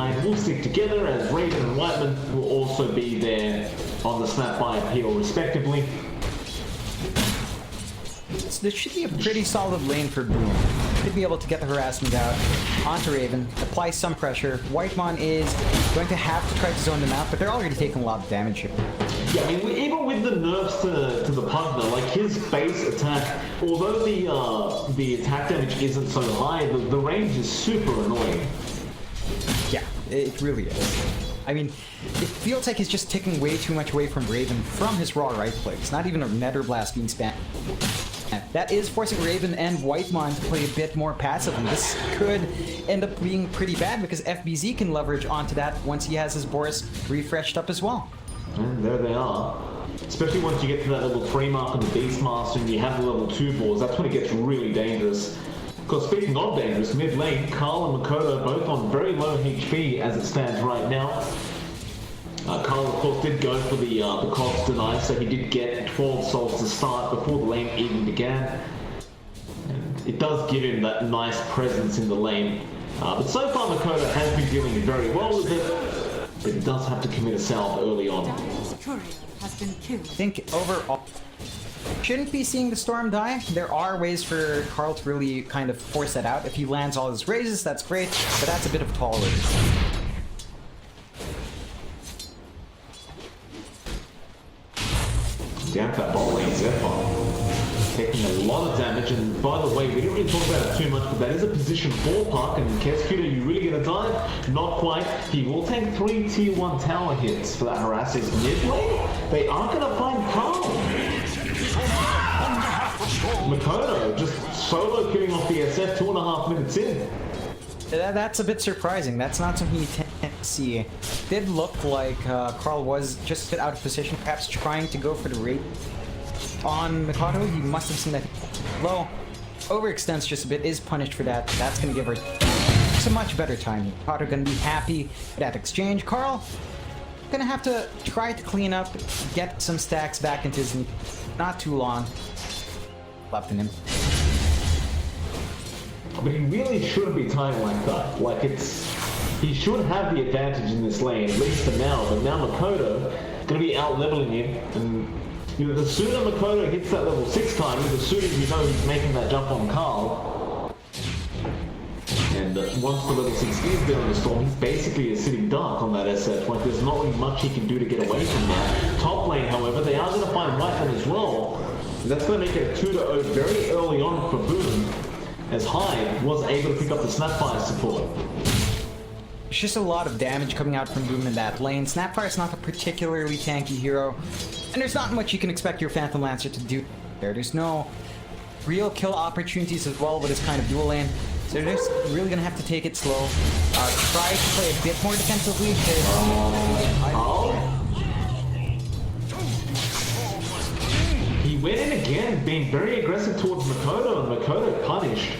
side will stick together, as Raven and Whiteman will also be there on the snap by appeal respectively. So this should be a pretty solid lane for Boom. Should be able to get the harassment out onto Raven, apply some pressure. Whitemon is going to have to try to zone them out, but they're already taking a lot of damage here. Yeah, I mean, even with the nerfs to the Pugna, like his base attack, although the attack damage isn't so high, the range is super annoying. Yeah, it really is. I mean, it feels like he's just taking way too much away from Raven from his raw right clicks. Not even a Nether Blast being spammed. That is forcing Raven and Whitemon to play a bit more passive, and this could end up being pretty bad because FBZ can leverage onto that once he has his Boris refreshed up as well. And there they are. Especially once you get to that level 3 mark on the Beastmaster and you have the level 2 balls, that's when it gets really dangerous. Because speaking of dangerous, mid lane, Carl and Makoto both on very low HP as it stands right now. Carl, of course, did go for the cost deny, so he did get 12 souls to start before the lane even began. And it does give him that nice presence in the lane. But so far, Makoto has been dealing very well with it, but he does have to commit a salve early on. I think overall, shouldn't be seeing the Storm die. There are ways for Carl to really kind of force that out. If he lands all his raises, that's great, but that's a bit of a tall raise. Down to that bot lane, Zephyr. Taking a lot of damage, and by the way, we didn't really talk about it too much, but that is a position 4 Puck, and Kescuda, are you really gonna die? Not quite. He will take 3 tier 1 tower hits for that harasser's mid lane. They are gonna find Carl. Makoto just solo killing off the SF 2.5 minutes in. That's a bit surprising. That's not something you tend to see. It did look like Carl was just a bit out of position, perhaps trying to go for the raid on Makoto. He must have seen that low. Overextends just a bit, is punished for that. That's going to give her some much better timing. Makoto going to be happy with that exchange. Carl going to have to try to clean up, get some stacks back into his not too long left in him. But he really shouldn't be tying like that. Like, he should have the advantage in this lane, at least for now. But now Makoto is going to be out-leveling him. And, you know, the sooner Makoto hits that level 6 time, the sooner you know he's making that jump on Carl. And once the level 6 is there on the Storm, he's basically a sitting duck on that SF. Like, there's not really much he can do to get away from that. Top lane, however, they are going to find Whiteman as well. And that's going to make it a 2-0 very early on for Boom, as Hyde was able to pick up the Snapfire support. There's just a lot of damage coming out from Boom in that lane. Snapfire's not a particularly tanky hero, and there's not much you can expect your Phantom Lancer to do there. There's no real kill opportunities as well with this kind of dual lane, so they're just really gonna have to take it slow. Try to play a bit more defensively. He went in again, being very aggressive towards Makoto, and Makoto punished.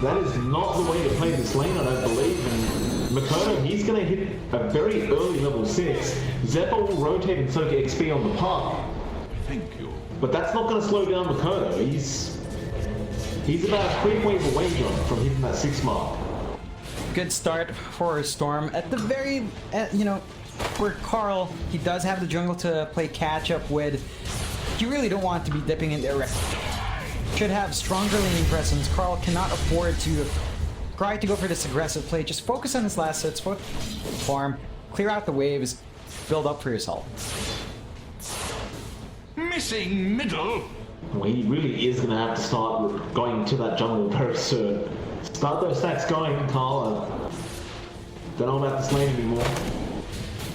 That is not the way to play this lane, I don't believe. And Makoto, he's going to hit a very early level 6. Zephyr will rotate and soak XP on the Puck. Thank you. But that's not going to slow down Makoto. He's about 3 waves away, John, from hitting that 6 mark. Good start for Storm. At the very, you know, for Carl, he does have the jungle to play catch up with. You really don't want to be dipping in there. Should have stronger laning presence. Carl cannot afford to try to go for this aggressive play. Just focus on his last hits, farm, clear out the waves, build up for yourself. Missing middle. Well, he really is going to have to start going to that jungle very soon. Start those stacks going, Carl. Don't know about this lane anymore.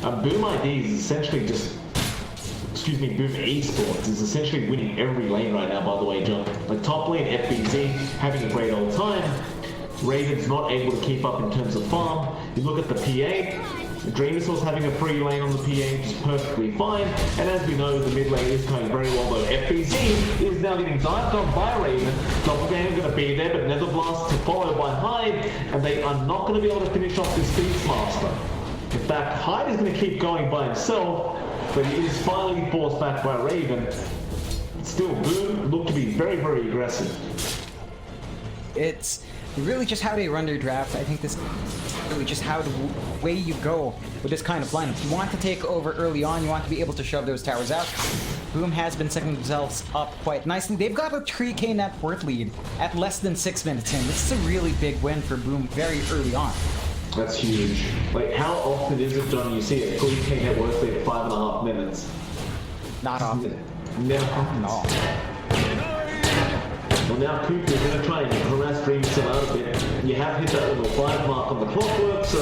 Boom ID is essentially just... Excuse me, Boom Esports is essentially winning every lane right now, by the way, John. Like, top lane FBZ, having a great old time. Raven's not able to keep up in terms of farm. You look at the PA, Dreamersaur's having a free lane on the PA, which is perfectly fine. And as we know, the mid lane is going very well, though. FBZ is now getting dived on by Raven. Doppelganger going to be there, but Nether Blast to follow by Hyde. And they are not going to be able to finish off this Beastmaster. In fact, Hyde is going to keep going by himself, but he is finally forced back by Raven. Still, Boom look to be very, very aggressive. It's really just how they run their draft. I think this is really just how the way you go with this kind of lineup. You want to take over early on, you want to be able to shove those towers out. Boom has been setting themselves up quite nicely. They've got a 3k net worth lead at less than 6 minutes in. This is a really big win for Boom very early on. That's huge. Like, how often is it, John, you see a 3k net worth lead at 5.5 minutes? Not often. Never. No. Well, now Cuckoo's going to try and harass Dreamson out a bit. You have hit that level 5 mark on the clockwork, so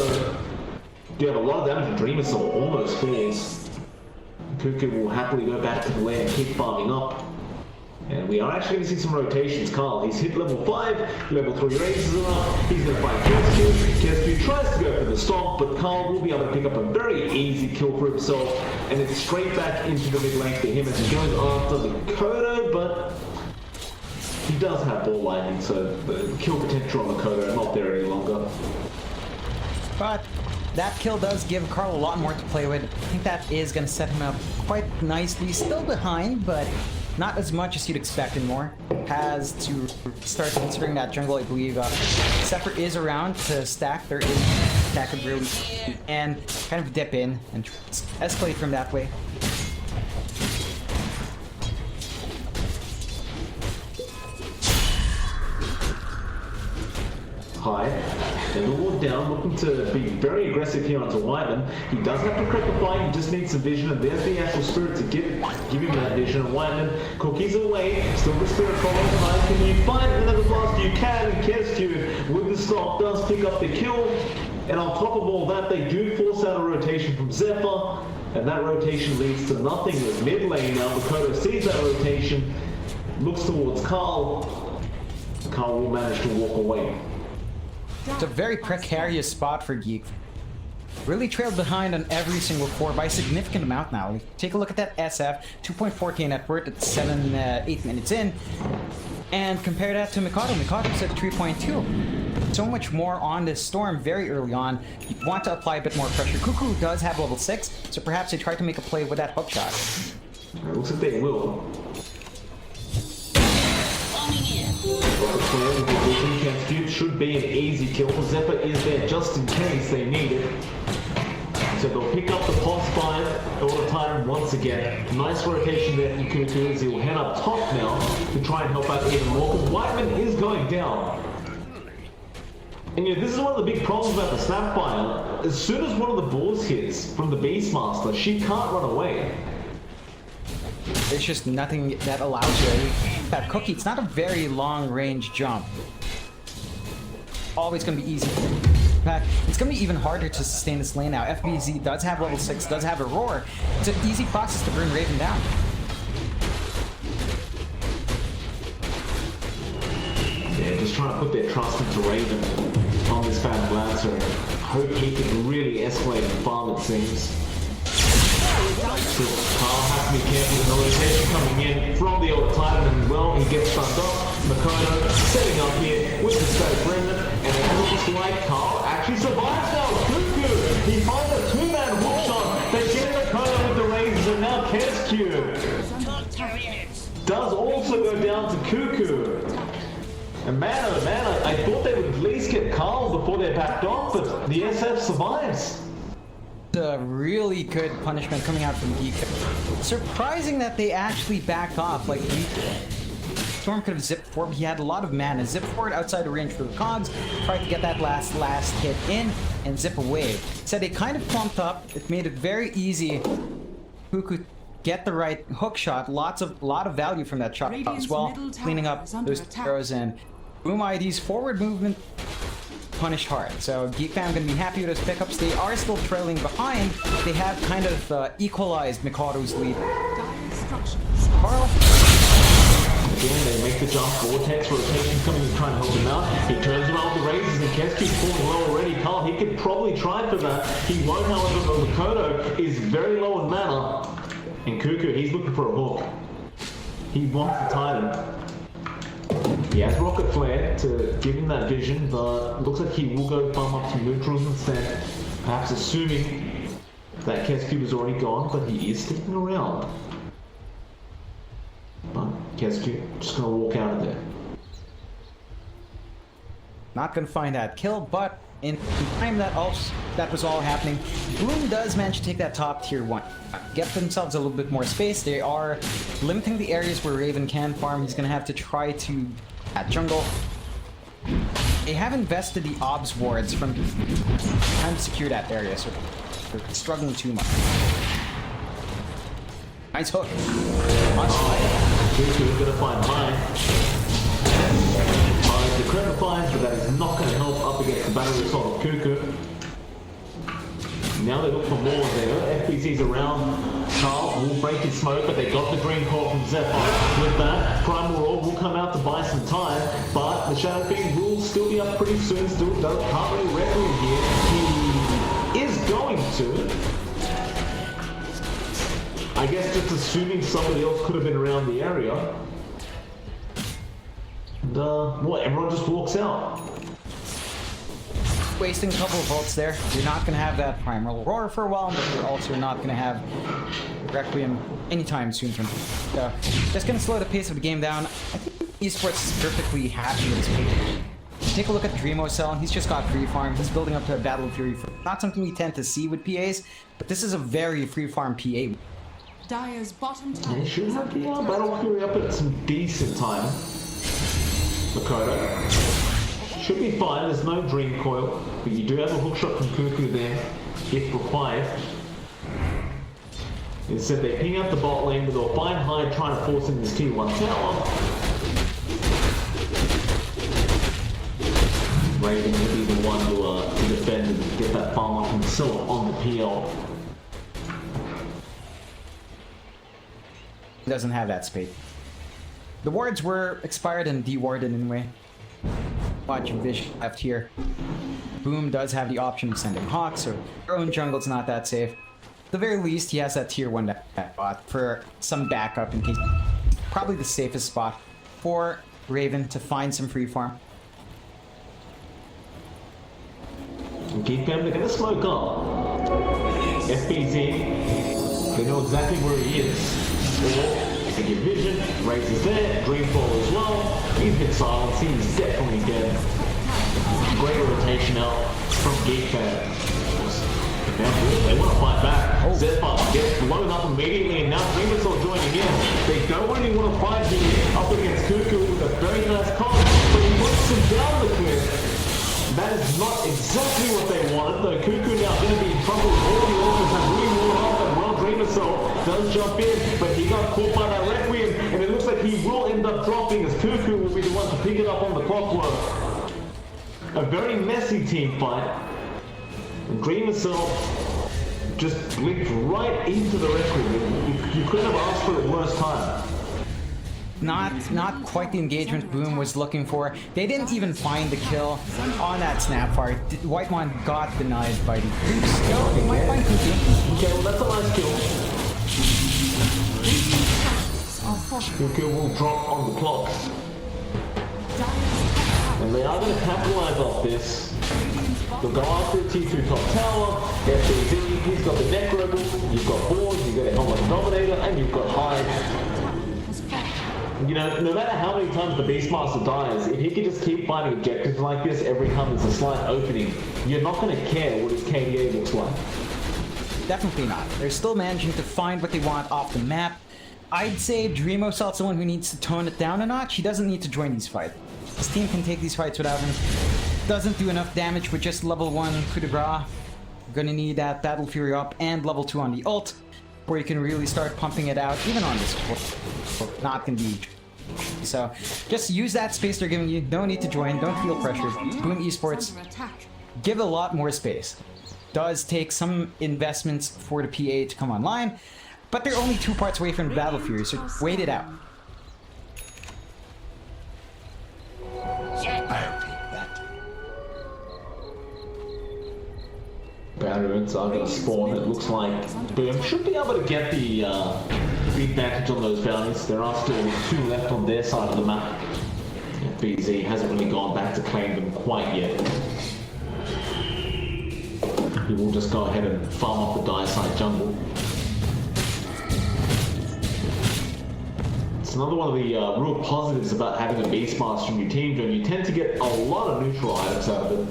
you have a lot of damage to Dreamson, almost falls. Cuckoo will happily go back to the lane and keep farming up. And we are actually going to see some rotations. Carl, he's hit level 5, level 3 races are up, he's going to fight Kesku. Kesku tries to go for the stomp, but Carl will be able to pick up a very easy kill for himself, and it's straight back into the mid lane for him as he goes after the Kodo, but he does have ball lightning, so the kill potential on the Kodo is not there any longer. But that kill does give Carl a lot more to play with. I think that is going to set him up quite nicely. Still behind, but not as much as you'd expect anymore. Has to start considering that jungle, I believe. Zephyr is around to stack. There is that could really and kind of dip in and escalate from that way. High, and the ward down, looking to be very aggressive here onto Wyman. He does have to crack the fight, he just needs some vision, and there's the actual spirit to give him that vision. And Wyman, cookies away, still the spirit following behind. Can you find another blast? You can, and Kesku with the stop does pick up the kill. And on top of all that, they do force out a rotation from Zephyr, and that rotation leads to nothing with mid lane now. Makoto sees that rotation, looks towards Carl. Carl will manage to walk away. It's a very precarious spot for Geek. Really trailed behind on every single core by a significant amount now. Take a look at that SF, 2.4k net worth at 8 minutes in. And compare that to Mikado. Mikado's at 3.2. So much more on this Storm very early on. You want to apply a bit more pressure. Cuckoo does have level 6, so perhaps they try to make a play with that hook shot. It looks like they will. Should be an easy kill. Zephyr is there just in case they need it. So they'll pick up the pulse fire all the time once again. Nice rotation there from Cuckoo as he'll head up top now to try and help out even more, because Whiteman is going down. And yeah, this is one of the big problems about the Snapfire. As soon as one of the balls hits from the Beastmaster, she can't run away. There's just nothing that allows you. That Cookie, it's not a very long range jump. Always going to be easy. In fact, it's going to be even harder to sustain this lane now. FBZ does have level 6, does have a roar. It's an easy process to bring Raven down. Yeah, just trying to put their trust into Raven on this Phantom Lancer. Hope he can really escalate and farm, it seems. So Carl has to be careful with the rotation coming in from the old Titan, and well, he gets stunned up. Makoto setting up here with the static remnant, and it looks like Carl actually survives now. Cuckoo! He finds a 2-man hookshot. They get Makoto with the razors, and now Kesku does also go down to Cuckoo. And man, oh man, I thought they would at least get Carl before they backed off, but the SF survives. A really good punishment coming out from Geek. Surprising that they actually backed off. Like, Storm could have zipped forward. He had a lot of mana. Zip forward outside the range for the cogs. Tried to get that last hit in and zip away. So they kind of clumped up. It made it very easy who could get the right hook shot. A lot of value from that shot as well. Cleaning up those arrows and Boom ID's forward movement punished hard. So Geek fam gonna be happy with those pickups. They are still trailing behind. They have kind of equalized Mikado's lead. Carl. Again, they make the jump. Vortex rotation coming to try and help him out. He turns around with the razors and Kesku's falling low already. Carl, he could probably try for that. He won't, however, but Makoto is very low in mana. And Cuckoo, he's looking for a hook. He wants the Titan. He has Rocket Flare to give him that vision, but looks like he will go farm up some neutrals instead. Perhaps assuming that Kesku is already gone, but he is sticking around. But Kesku just gonna walk out of there. Not gonna find that kill, but in time that was all happening, Bloom does manage to take that top tier 1. Get themselves a little bit more space. They are limiting the areas where Raven can farm. He's gonna have to try to at jungle. They have invested the obs wards from time to secure that area, so they're struggling too much. Nice hook. Cuckoo's gonna find mine. The Crema finds, but that is not going to help up against the battery assault of Cuckoo. Now they look for more there. FPC's around. Charles will break his smoke, but they got the green call from Zephyr. With that, Primal Roar will come out to buy some time, but the Shadow Fiend will still be up pretty soon. Still can't really Requiem here. He is going to. I guess just assuming somebody else could have been around the area. And, everyone just walks out. Wasting a couple of volts there. You're not going to have that Primal Roar for a while, but you're also not going to have Requiem anytime soon from just going to slow the pace of the game down. I think Esports is perfectly happy with his pace. Take a look at Dreamocell, he's just got free farm. He's building up to a Battle Fury. Not something we tend to see with PAs, but this is a very free farm PA. Dire's bottom tower. They should have the Battle Fury up at some decent time. Makoto should be fine, there's no Dream Coil, but you do have a hookshot from Cuckoo there, if required. Instead they ping up the bot lane with a fine hide trying to force in this tier 1 tower. Raven will be the one to defend and get that farm up himself on the PL. Doesn't have that speed. The wards were expired and dewarded anyway. Watch vision left here. Boom does have the option of sending Hawk, so your own jungle's not that safe. At the very least, he has that tier 1 bot for some backup in case. Probably the safest spot for Raven to find some free farm. Keep them, they're gonna smoke up. FBZ, they know exactly where he is. Or, they get vision, Raze is there, Dreamfall as well. He's been silenced, he's definitely dead. Great rotation out from Geek there. They want to fight back. Zephyr gets blown up immediately, and now Dreamfall joining in. They don't really want to fight here up against Cuckoo with a very nice comp, but he puts him down the cliff. That is not exactly what they wanted, though Cuckoo now going to be in trouble. All the orders have really worn off, and well, Dreamfall does jump in, but he got caught by that Requiem, and it looks like he will end up dropping as Cuckoo will be the one to pick it up on the clockwork. A very messy team fight. And Dreamfall just blinked right into the Requiem. You couldn't have asked for a worse time. Not quite the engagement Boom was looking for. They didn't even find the kill on that Snapfire. Whitemon got denied by the creeps. No, they might find Cuckoo. Okay, well that's a nice kill. Cuckoo will drop on the clock. And they are going to capitalize off this. They'll go after a T2 top tower, FBZ, he's got the Necro, you've got Boards, you've got a Helmet Dominator, and you've got Hyde. You know, no matter how many times the Beastmaster dies, if he can just keep finding objectives like this every time there's a slight opening, you're not going to care what his KDA looks like. Definitely not. They're still managing to find what they want off the map. I'd say Dreamocell's someone who needs to tone it down a notch. He doesn't need to join these fights. His team can take these fights without him. Doesn't do enough damage with just level 1 coup de grace. Gonna need that Battle Fury up and level 2 on the ult, where you can really start pumping it out, even on this ult. Not gonna be. So, just use that space they're giving you. No need to join, don't feel pressured. Boom Esports, give a lot more space. Does take some investments for the PA to come online, but they're only 2 parts away from the Battle Fury, so wait it out. Barriers are going to spawn. It looks like Boom should be able to get the advantage on those bounties. There are still 2 left on their side of the map. BZ hasn't really gone back to claim them quite yet. He will just go ahead and farm up the dire side jungle. It's another one of the real positives about having a Beastmaster in your team, John. You tend to get a lot of neutral items out of it.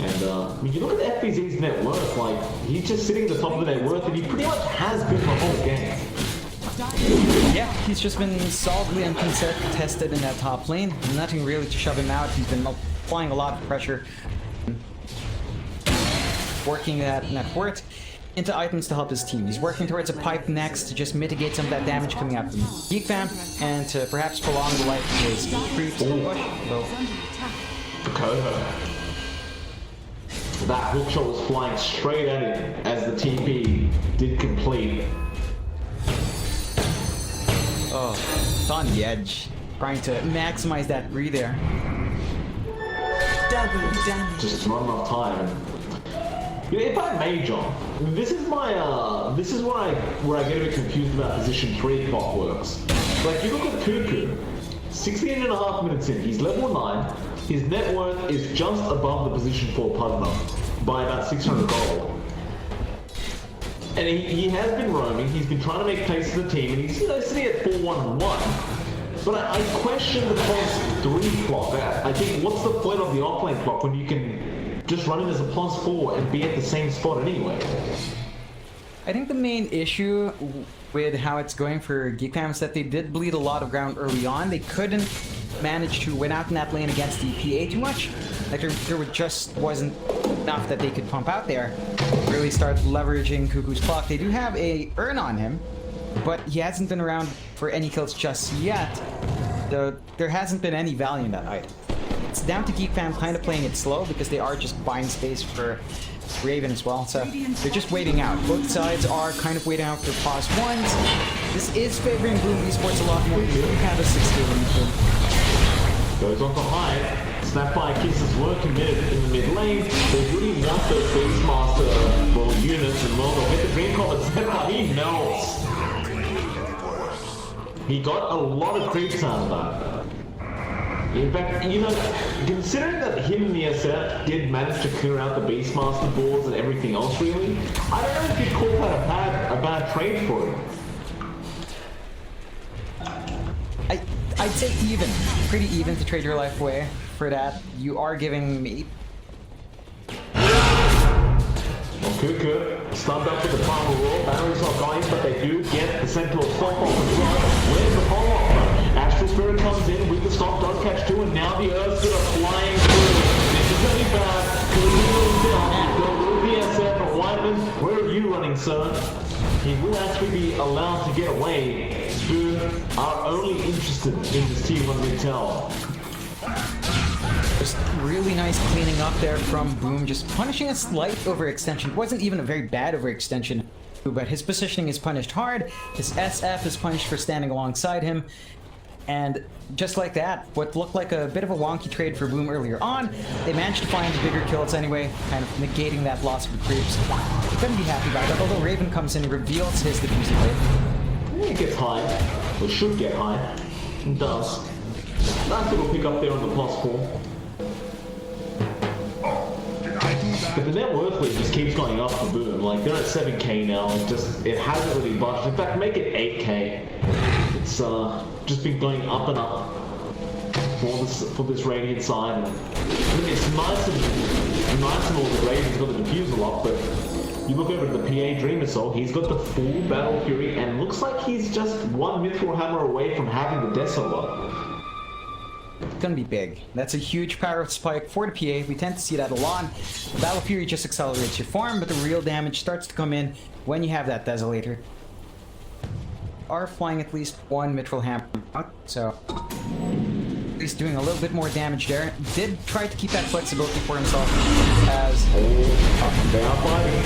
And when you look at FBZ's net worth, like, he's just sitting at the top of the net worth, and he pretty much has been the whole game. Yeah, he's just been solidly uncontested in that top lane. Nothing really to shove him out. He's been applying a lot of pressure, working that net worth into items to help his team. He's working towards a pipe next to just mitigate some of that damage coming out from Geek Fam and to perhaps prolong the life of his creeps in the bush. So, Dakota. That hookshot was flying straight at him as the TP did complete. oh, it's on the edge, trying to maximize that re there. Double damage. Just not enough time. If I may, John, this is my this is where I get a bit confused about position 3 clock works. Like, you look at Cuckoo, 16.5 minutes in, he's level 9, his net worth is just above the position 4 partner by about 600 gold. And he has been roaming, he's been trying to make plays for the team, and he's, you know, sitting at 4-1-1. But I question the plus 3 clock. I think, what's the point of the offlane clock when you can just run it as a plus 4 and be at the same spot anyway? I think the main issue with how it's going for Geek Fam is that they did bleed a lot of ground early on. They couldn't manage to win out in that lane against the PA too much. Like, there just wasn't enough that they could pump out there. Really start leveraging Cuckoo's clock. They do have a earn on him, but he hasn't been around for any kills just yet. There hasn't been any value in that item. It's down to Geek Fam kind of playing it slow because they are just buying space for Raven as well, so they're just waiting out. Both sides are kind of waiting out for pause ones. This is favoring Bloom Esports a lot more. They do have a 6-kill lead. Goes on to hide. Snapfire Kisses were committed in the mid lane. They really want those Beastmaster, well, units, and well, they'll get the Dream Comet. Snapfire, he melts. He got a lot of creeps out of that. In fact, you know, considering that him and the SF did manage to clear out the Beastmaster boards and everything else, really, I don't know if you'd call that a bad trade for him. I'd say even. Pretty even to trade your life away for that. You are giving me... Well, Cuckoo stunned up with the final roll. Barry's not going, but they do get the Sentinel stop off as well. Where's the follow-up? Astral Spirit comes in with the stop, does catch 2, and now the Earths are flying through. This is going to be bad. Khalil down. Go with the SF, but Whiteman, where are you running, sir? He will actually be allowed to get away. Boom are only interested in this team on Intel. Just really nice cleaning up there from Boom, just punishing a slight overextension. It wasn't even a very bad overextension, but his positioning is punished hard. His SF is punished for standing alongside him. And just like that, what looked like a bit of a wonky trade for Boom earlier on, they managed to find the bigger kills anyway, kind of negating that loss of the creeps. Couldn't be happy about that, although Raven comes in and reveals his diffuser blade. It gets high, or should get high, and does. Nice little pick up there on the plus 4. But the net worth lead just keeps going up for Boom. Like, they're at 7k now, it hasn't really budged. In fact, make it 8k. It's just been going up and up for this Radiant side. And I mean, it's nice and all the Radiant's got the diffuse a lot, but you look over at the PA Dreamer Soul, he's got the full Battle Fury, and looks like he's just one Mithril Hammer away from having the Desola. It's gonna be big. That's a huge power spike for the PA. We tend to see that a lot. Battle Fury just accelerates your farm, but the real damage starts to come in when you have that Desolator. Are flying at least one Mithril Hammer out, so at least doing a little bit more damage there. Did try to keep that flexibility for himself as... They are fighting.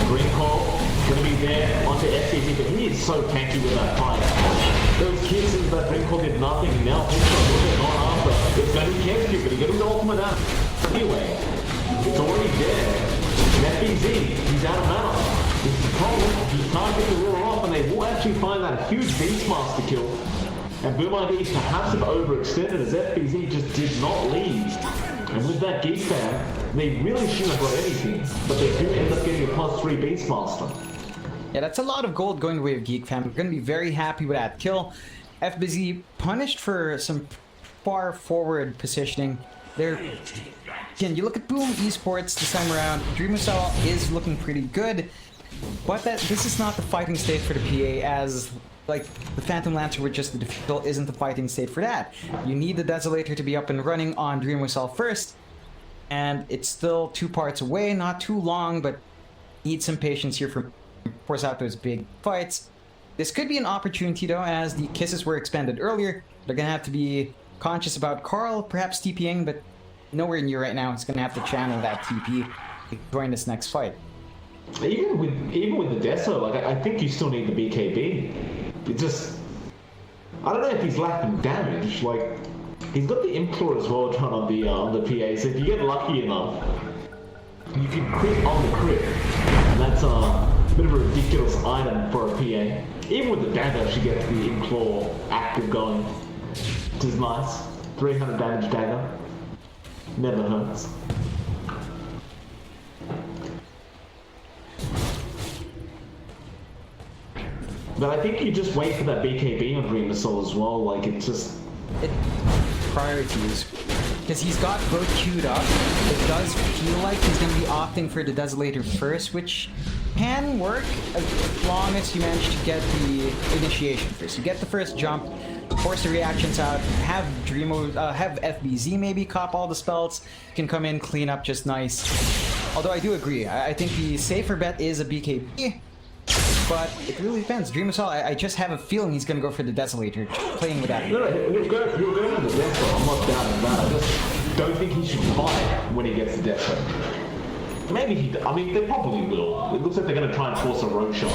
Green Call gonna be there onto FCT, but he is so tanky with that fight. Those kisses that Green Call did nothing. Now Hookshot going after. It's gonna be Kensky, but he got his ultimate out. Anyway, it's already dead. And FBZ, he's out of mana. It's the problem, he can't get the roar off, and they will actually find that huge Beastmaster kill. And Boom IDs perhaps have overextended as FBZ just did not leave. And with that Geek Fam, they really shouldn't have got anything, but they do end up getting a +3 Beastmaster. Yeah, that's a lot of gold going the way of Geek Fam. We're going to be very happy with that kill. FBZ punished for some far forward positioning. Again, you look at Boom Esports this time around, Dreamcell is looking pretty good, but this is not the fighting state for the PA, as like the Phantom Lancer with just the defeat isn't the fighting state for that. You need the Desolator to be up and running on Dreamcell first, and it's still 2 parts away, not too long, but need some patience here for force out those big fights. This could be an opportunity though, as the kisses were expended earlier. They're gonna have to be conscious about Carl perhaps TPing, but nowhere near right now. It's gonna have to channel that TP to join this next fight. Even with the Deso, like I think you still need the BKB. It just, I don't know if he's lacking damage. Like he's got the Implore as well, John, on the PA. So if you get lucky enough, you can crit on the crit, and that's a bit of a ridiculous item for a PA. Even with the dagger, she gets the Implore active going, which is nice. 300 damage dagger, never hurts. But I think you just wait for that BKB on Dream Missile as well. Like it priorities, because he's got both queued up. It does feel like he's going to be opting for the Desolator first, which can work as long as you manage to get the initiation first. You get the first jump, force the reactions out, have have FBZ maybe cop all the spells, can come in, clean up just nice. Although I do agree, I think the safer bet is a BKB. But it really depends. Dreamcell, I just have a feeling he's going to go for the Desolator, playing with that. No, he'll go for the Death. I'm not doubting that. I just don't think he should fight when he gets the Death. Maybe I mean, they probably will. It looks like they're going to try and force a rogue shot.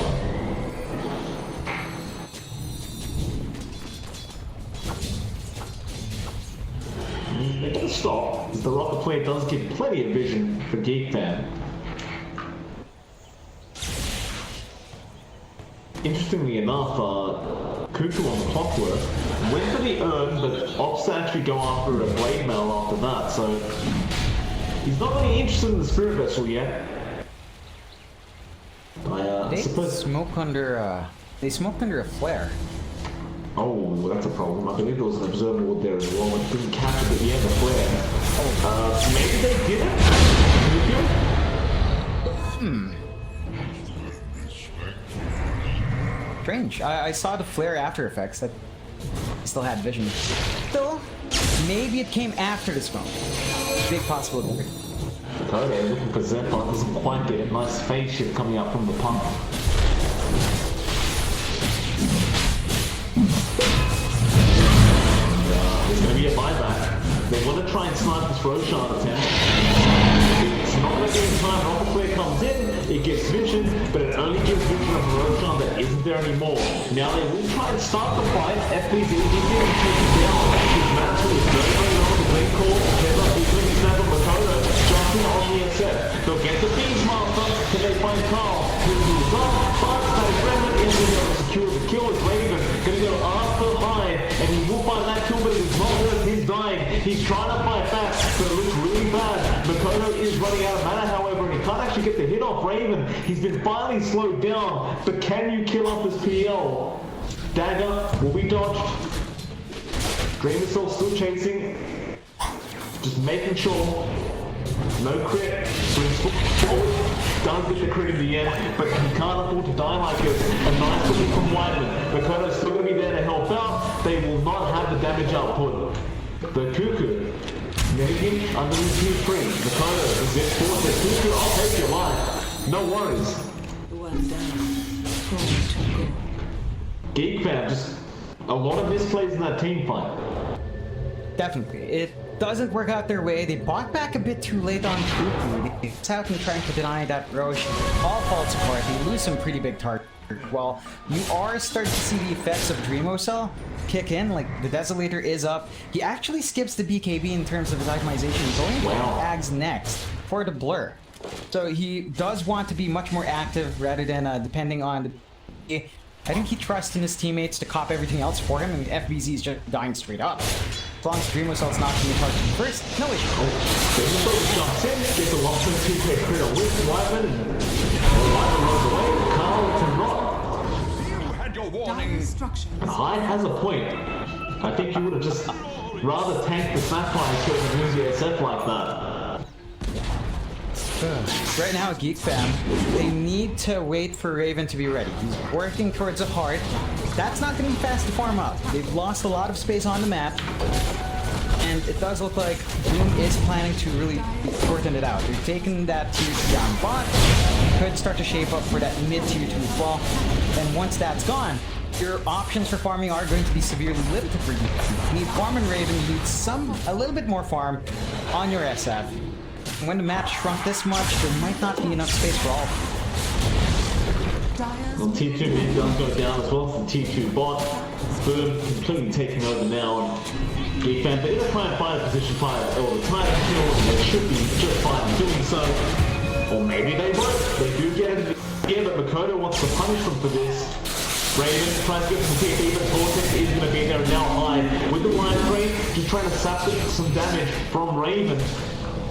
They can stop, because the rocket flare does give plenty of vision for Geek Fan. Interestingly enough, Cuckoo on the Clockwork went for the urn, but opts to actually go after a blade mail after that, so he's not really interested in the spirit vessel yet. They smoked under a flare. Oh, that's a problem. I believe there was an observer wood there as well. It didn't capture the end of the flare. Maybe they didn't? Strange. I saw the flare after effects that still had vision. Still, maybe it came after the smoke. Big possibility. Okay, looking for Zephyr, doesn't quite get it. Nice phase shift coming up from the pump. There's going to be a buyback. They want to try and snipe this Roshan attempt. It's not going to be in time. Rocket Flare comes in, it gets vision, but it only gives vision of Roshan that isn't there anymore. Now they will try and start the fight. FBZ is in and takes down. His mantle is very, very low. The green call, head up, he's looking snap on Makoto, jumping on the intercept. They'll get the Beast Master, can they find Carl? Who's the result? But State Remnant is going to secure the kill with Raven. Going to go after Hyde, and he will find that kill, but it's not worth his dying. He's trying to fight back, but it looks really bad. Makoto is running out of mana, however, and he can't actually get the hit off Raven. He's been finally slowed down, but can you kill off this PL? Dagger will be dodged. Dreamcell still chasing. Just making sure. No crit. Brings forward. Does get the crit in the end, but he can't afford to die like this. A nice looking from Whiteman. Makoto's still going to be there to help out. They will not have the damage output. The Cuckoo. Getting underneath Q3. Makoto is it forward to Cuckoo. I'll take your life. No worries. One down. 4 to go. Geek Fam, just a lot of misplays in that team fight. Definitely. It doesn't work out their way. They bought back a bit too late on Cuckoo. It's out and trying to deny that Roche. All falls apart. They lose some pretty big targets. Well, you are starting to see the effects of Dreamcell kick in. Like, the Desolator is up. He actually skips the BKB in terms of his itemization, going for Ags next for the Blur. So he does want to be much more active rather than depending on the... I think he trusts in his teammates to cop everything else for him, and FBZ is just dying straight up. As long as Dreamercell's not being targeted first, no issue. Dreamercell jumps in, gets a 1.2k crit on with Wyvern, and Wyvern runs away. Carl cannot. You had your warning. And Hyde has a point. I think you would have just rather tanked the Snapfire kill than lose your SF like that. Right now, Geek fam, they need to wait for Raven to be ready. He's working towards a heart. That's not going to be fast to farm up. They've lost a lot of space on the map, and it does look like Boom is planning to really shorten it out. They've taken that tier 2 down bot, could start to shape up for that mid tier 2 as well, and once that's gone, your options for farming are going to be severely limited for you. You need farm and Raven, you need a little bit more farm on your SF. And when the map shrunk this much, there might not be enough space for all of them. Well, T2 mid does go down as well for T2 bot. Boom completely taking over now. Geek fan, they're going to try and find a position 5 all the time kill, and they should be just fine doing so. Or maybe they won't. They do get it again, but Makoto wants to punish them for this. Raven tries to get some TP, but Vortex is going to be there now high with the line train, just trying to sap some damage from Raven.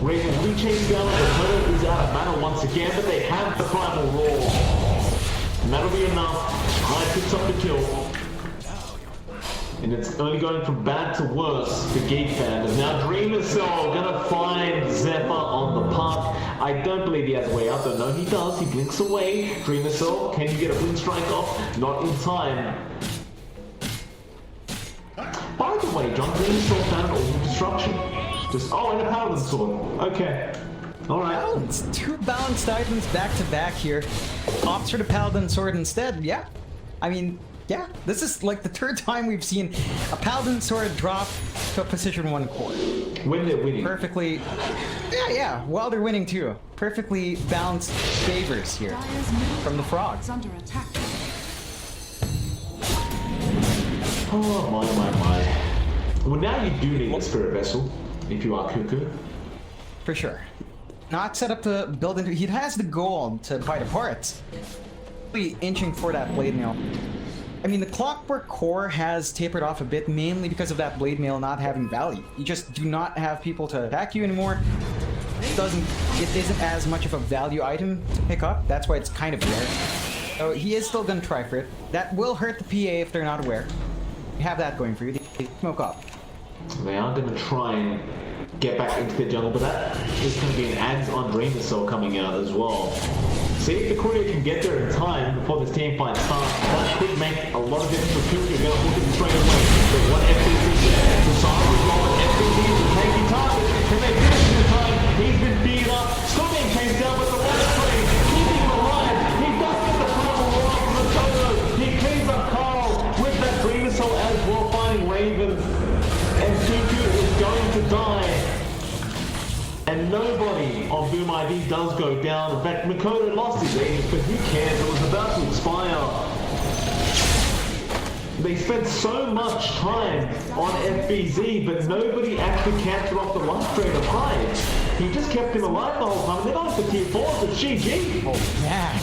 Raven will be chasing down, Makoto is out of mana once again, but they have the primal roar. And that'll be enough. Hyde picks up the kill. And it's only going from bad to worse for Geek fan. And now Dreamercell gonna find Zephyr on the path. I don't believe he has a way out though. No, he does. He blinks away. Dreamercell, can you get a blink strike off? Not in time. By the way, John, Dreamercell found all the destruction. Just, oh, and a Paladin Sword. Okay. Alright. Balance. 2 balanced items back to back here. Opts for the Paladin Sword instead. Yeah. I mean, yeah. This is like the 3rd time we've seen a Paladin Sword drop to a position 1 core. When they're winning. Perfectly. Yeah. While they're winning too. Perfectly balanced favors here from the Frog. Oh my. Well, now you do need a Spirit Vessel if you are Cuckoo. For sure. Not set up to build into. He has the gold to buy the parts. Really inching for that blade mail. I mean, the Clockwork core has tapered off a bit, mainly because of that blade mail not having value. You just do not have people to attack you anymore. It isn't as much of a value item to pick up. That's why it's kind of rare. So he is still gonna try for it. That will hurt the PA if they're not aware. You have that going for you. They smoke up. They are gonna try and get back into the jungle, but that is going to be an ads on Dreamercell coming out as well. See if the courier can get there in time before this team fight starts. That could make a lot of difference for Cuckoo. You're going to look at him straight away. But what FBZ is the side is rolling. FBZ is a tanky target. Can they finish in time? He's been beat up. Still being chased down, but the last train keeping him alive. He does get the final roll from the solo. He cleans up Carl with that Dreamercell as well, finding Raven. And Cuckoo is going to die. And nobody on Boom ID does go down. In fact, Makoto lost his aim, but who cares? It was about to expire. They spent so much time on FBZ, but nobody actually captured off the life drain of Hyde. He just kept him alive the whole time. They're going for tier 4, but GG. Oh, man.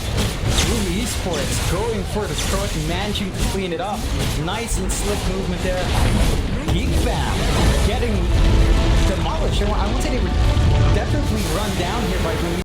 Boom Esports going for the throat and managing to clean it up. Nice and slick movement there. Geek fam getting demolished. I won't say they were definitely run down here by Boom